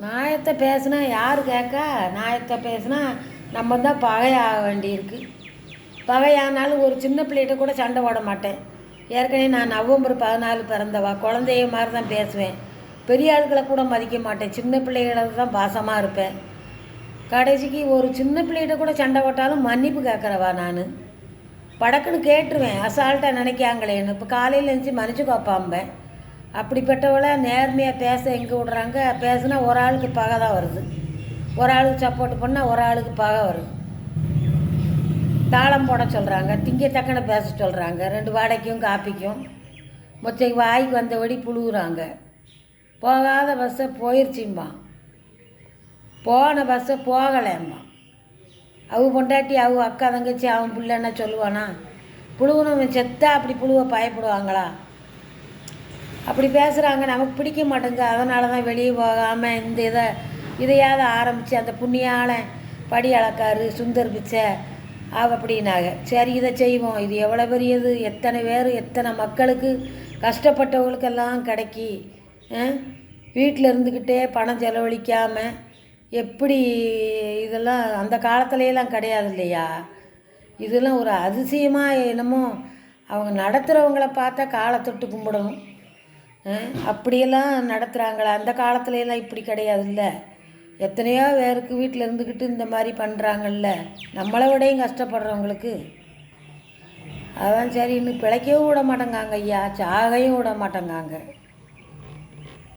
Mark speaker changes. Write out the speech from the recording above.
Speaker 1: நியாயத்தை பேசுனா யார் கேட்கா? நியாயத்தை பேசுனா நம்ம தான் பகையாக வேண்டியிருக்கு. பகையானாலும் ஒரு சின்ன பிள்ளைகிட்ட கூட சண்டை போட மாட்டேன். ஏற்கனவே நான் நவம்பர் 14 பிறந்தவா, குழந்தைய மாதிரி தான் பேசுவேன். பெரிய ஆட்களை கூட மதிக்க மாட்டேன். சின்ன பிள்ளைகளை தான் பாசமாக இருப்பேன். கடைசிக்கு ஒரு சின்ன பிள்ளைகிட்ட கூட சண்டை போட்டாலும் மன்னிப்பு கேட்குறவா நான். படக்குன்னு கேட்டுருவேன், அசால்ட்டாக நினைக்காங்களேன்னு. இப்போ காலையில் எழுந்துச்சி மன்னிச்சு காப்பாம்பேன். அப்படிப்பட்டவளை நேர்மையாக பேச எங்கே விடுறாங்க? பேசுனா ஒரு ஆளுக்கு பகை தான் வருது. ஒரு ஆளுக்கு சப்போர்ட் பண்ணால் ஒரு ஆளுக்கு பகை வருது. தாளம் போட சொல்கிறாங்க, திங்கத்தக்கனை பேச சொல்கிறாங்க, 2 வாடகைக்கும் காப்பிக்கும் மொத்த வாய்க்கு வந்தபடி புழுகுறாங்க. போகாத பஸ்ஸை போயிடுச்சிம்பான், போன பஸ்ஸை போகலைம்பான். பொண்டாட்டி அக்கா தங்கச்சி அவன் பிள்ளைன்னா சொல்லுவானா? புழுவுனவன் செத்தா அப்படி புழுவை பயப்படுவாங்களா? அப்படி பேசுகிறாங்க. நமக்கு பிடிக்க மாட்டேங்க. அதனால தான் வெளியே போகாமல் இதையாவது ஆரம்பித்து அந்த புண்ணியாளன் படி அளக்காரு சுந்தர் பிச்சை அப்படின்னாங்க. சரி, இதை செய்வோம். இது எவ்வளோ பெரியது, எத்தனை பேர் எத்தனை மக்களுக்கு கஷ்டப்பட்டவங்களுக்கெல்லாம் கிடைக்கி வீட்டில் இருந்துக்கிட்டே பணம் செலவழிக்காமல் எப்படி இதெல்லாம் அந்த காலத்துலையெல்லாம் கிடையாது இல்லையா? இதெல்லாம் ஒரு அதிசயமாக என்னமோ அவங்க நடத்துகிறவங்கள பார்த்தா காலை தொட்டு கும்பிடணும். அப்படியெல்லாம் நடத்துகிறாங்களா? அந்த காலத்துலலாம் இப்படி கிடையாதுல்ல. எத்தனையோ பேருக்கு வீட்டில் இருந்துக்கிட்டு இந்த மாதிரி பண்ணுறாங்கல்ல, நம்மளை விடையும் கஷ்டப்படுறவங்களுக்கு. அதான் சரி, இன்னும் பிழைக்கவும் விட மாட்டேங்காங்க ஐயா, சாகையும் விட மாட்டேங்காங்க.